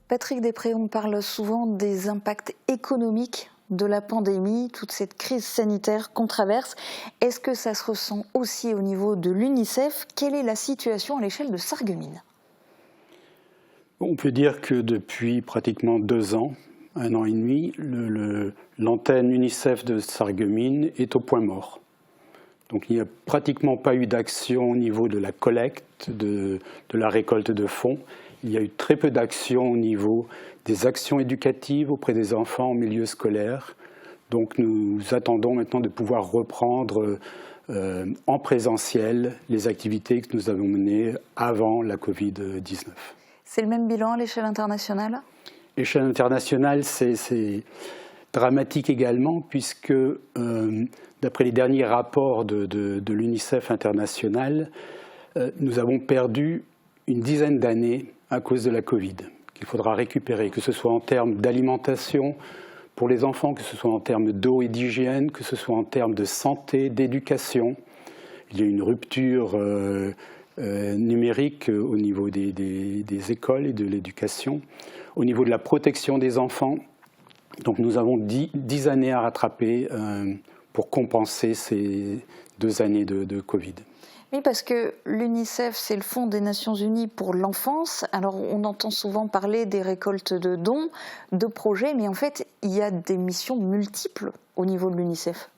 Patrick Després, on parle souvent des impacts économiques de la pandémie, toute cette crise sanitaire qu'on traverse. Est-ce que ça se ressent aussi au niveau de l'UNICEF? Quelle est la situation à l'échelle de Sarreguemines? On peut dire que depuis pratiquement 2 ans, 1 an et demi, l'antenne UNICEF de Sarreguemines est au point mort. Donc il n'y a pratiquement pas eu d'action au niveau de la collecte, de la récolte de fonds. Il y a eu très peu d'actions au niveau des actions éducatives auprès des enfants en milieu scolaire. Donc nous attendons maintenant de pouvoir reprendre en présentiel les activités que nous avons menées avant la Covid-19. C'est le même bilan à l'échelle internationale? L'échelle internationale, c'est dramatique également, puisque d'après les derniers rapports de l'UNICEF international, nous avons perdu une dizaine d'années à cause de la Covid, qu'il faudra récupérer, que ce soit en termes d'alimentation pour les enfants, que ce soit en termes d'eau et d'hygiène, que ce soit en termes de santé, d'éducation. Il y a une rupture numérique au niveau des écoles et de l'éducation, au niveau de la protection des enfants. Donc nous avons 10 années à rattraper pour compenser ces 2 années de Covid. Oui, parce que l'UNICEF, c'est le Fonds des Nations Unies pour l'enfance. Alors on entend souvent parler des récoltes de dons, de projets, mais en fait, il y a des missions multiples au niveau de l'UNICEF.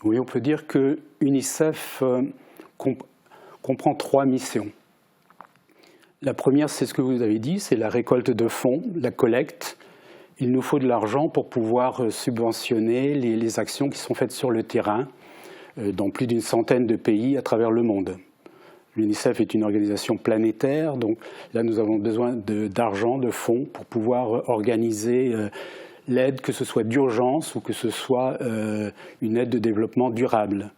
Oui, on peut dire que l'UNICEF comprend 3 missions. La première, c'est ce que vous avez dit, c'est la récolte de fonds, la collecte. Il nous faut de l'argent pour pouvoir subventionner les actions qui sont faites sur le terrain dans plus d'une centaine de pays à travers le monde. L'UNICEF est une organisation planétaire, donc là nous avons besoin d'argent, de fonds pour pouvoir organiser l'aide, que ce soit d'urgence ou que ce soit une aide de développement durable.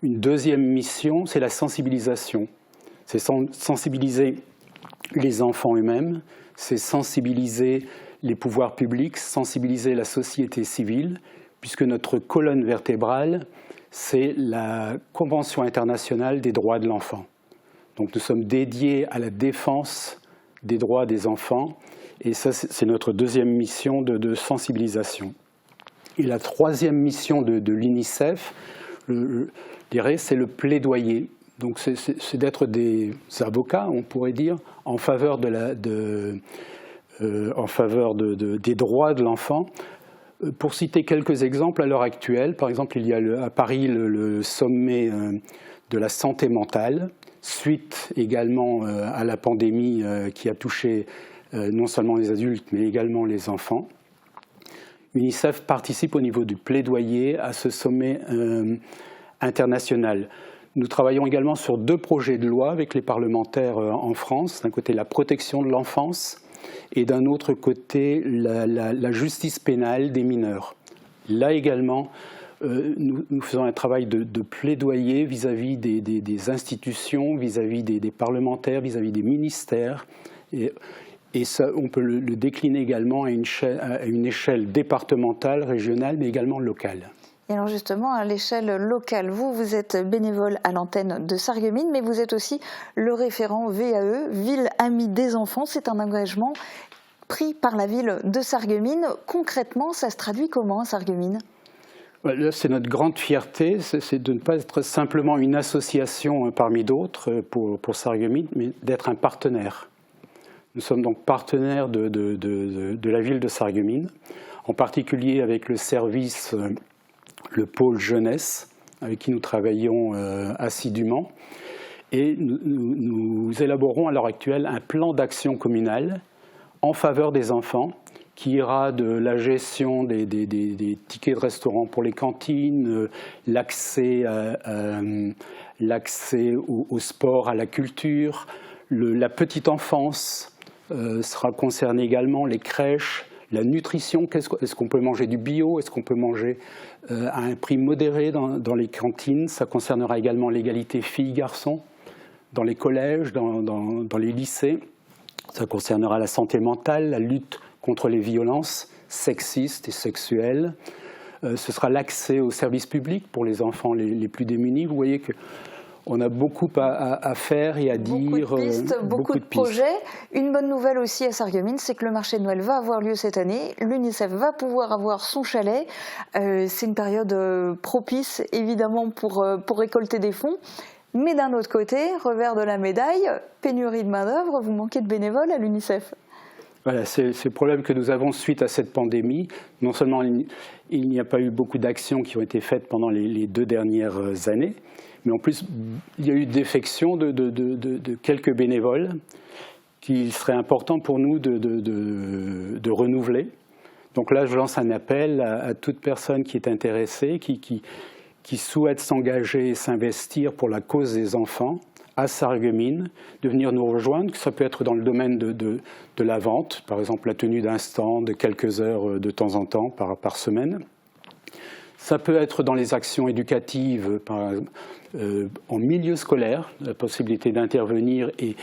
Une deuxième mission, c'est la sensibilisation. C'est sensibiliser les enfants eux-mêmes, c'est sensibiliser les pouvoirs publics, sensibiliser la société civile, puisque notre colonne vertébrale, c'est la Convention internationale des droits de l'enfant. Donc nous sommes dédiés à la défense des droits des enfants, et ça c'est notre deuxième mission de sensibilisation. Et la troisième mission de l'UNICEF, je dirais, c'est le plaidoyer. Donc c'est d'être des avocats, on pourrait dire, en faveur des droits de l'enfant. Pour citer quelques exemples à l'heure actuelle, par exemple, il y a à Paris le sommet de la santé mentale, suite également à la pandémie qui a touché non seulement les adultes, mais également les enfants. UNICEF participe au niveau du plaidoyer à ce sommet international. Nous travaillons également sur 2 projets de loi avec les parlementaires en France. D'un côté, la protection de l'enfance et d'un autre côté, la justice pénale des mineurs. Là également, nous faisons un travail de plaidoyer vis-à-vis des institutions, vis-à-vis des parlementaires, vis-à-vis des ministères. Et ça, on peut le décliner également à une échelle départementale, régionale, mais également locale. Et alors justement, à l'échelle locale, vous êtes bénévole à l'antenne de Sarreguemines, mais vous êtes aussi le référent VAE, Ville Amie des Enfants. C'est un engagement pris par la ville de Sarreguemines. Concrètement, ça se traduit comment à Sarreguemines? Là, c'est notre grande fierté, c'est de ne pas être simplement une association parmi d'autres pour Sarreguemines, mais d'être un partenaire. Nous sommes donc partenaires de la ville de Sarreguemines, en particulier avec le service, le pôle jeunesse, avec qui nous travaillons assidûment. Et nous élaborons à l'heure actuelle un plan d'action communal en faveur des enfants, qui ira de la gestion des tickets de restaurant pour les cantines, l'accès au sport, à la culture, la petite enfance sera concernée également, les crèches, la nutrition, est-ce qu'on peut manger du bio, est-ce qu'on peut manger à un prix modéré dans les cantines. Ça concernera également l'égalité filles-garçons dans les collèges, dans les lycées. Ça concernera la santé mentale, la lutte contre les violences sexistes et sexuelles. Ce sera l'accès aux services publics pour les enfants les plus démunis. Vous voyez on a beaucoup à faire et à dire. Beaucoup de pistes, beaucoup de projets. Une bonne nouvelle aussi à Sarreguemines, c'est que le marché de Noël va avoir lieu cette année. L'UNICEF va pouvoir avoir son chalet. C'est une période propice, évidemment, pour récolter des fonds. Mais d'un autre côté, revers de la médaille, pénurie de main-d'œuvre, vous manquez de bénévoles à l'UNICEF. Voilà, c'est le problème que nous avons suite à cette pandémie. Non seulement il n'y a pas eu beaucoup d'actions qui ont été faites pendant les 2 dernières années, mais en plus, il y a eu défection de quelques bénévoles qu'il serait important pour nous de renouveler. Donc là, je lance un appel à toute personne qui est intéressée, qui souhaite s'engager et s'investir pour la cause des enfants à Sarreguemines, de venir nous rejoindre. Ça peut être dans le domaine de la vente, par exemple la tenue d'un stand de quelques heures de temps en temps par semaine. Ça peut être dans les actions éducatives, en milieu scolaire, la possibilité d'intervenir et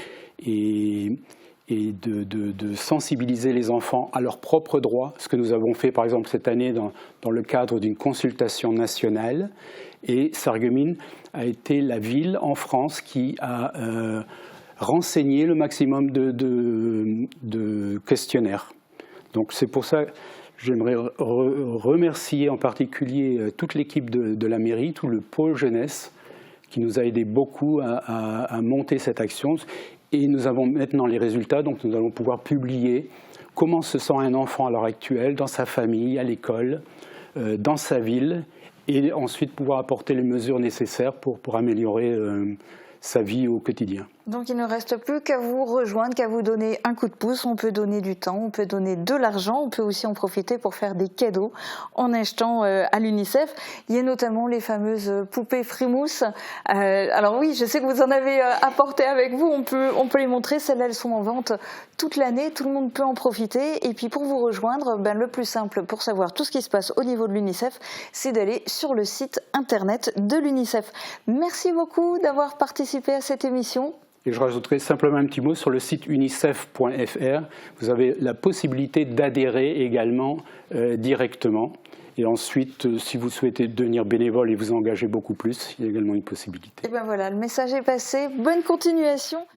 de sensibiliser les enfants à leurs propres droits, ce que nous avons fait par exemple cette année dans le cadre d'une consultation nationale. Et Sarreguemines a été la ville en France qui a renseigné le maximum de questionnaires. Donc c'est pour ça que j'aimerais remercier en particulier toute l'équipe de la mairie, tout le pôle jeunesse, qui nous a aidé beaucoup à monter cette action. Et nous avons maintenant les résultats, donc nous allons pouvoir publier comment se sent un enfant à l'heure actuelle, dans sa famille, à l'école, dans sa ville, et ensuite pouvoir apporter les mesures nécessaires pour améliorer sa vie au quotidien. Donc il ne reste plus qu'à vous rejoindre, qu'à vous donner un coup de pouce. On peut donner du temps, on peut donner de l'argent, on peut aussi en profiter pour faire des cadeaux en achetant à l'UNICEF. Il y a notamment les fameuses poupées Frimousse. Alors oui, je sais que vous en avez apporté avec vous, on peut les montrer. Celles-là, elles sont en vente toute l'année, tout le monde peut en profiter. Et puis pour vous rejoindre, le plus simple pour savoir tout ce qui se passe au niveau de l'UNICEF, c'est d'aller sur le site internet de l'UNICEF. Merci beaucoup d'avoir participé à cette émission. Et je rajouterai simplement un petit mot sur le site unicef.fr. Vous avez la possibilité d'adhérer également directement. Et ensuite, si vous souhaitez devenir bénévole et vous engager beaucoup plus, il y a également une possibilité. Et bien voilà, le message est passé. Bonne continuation.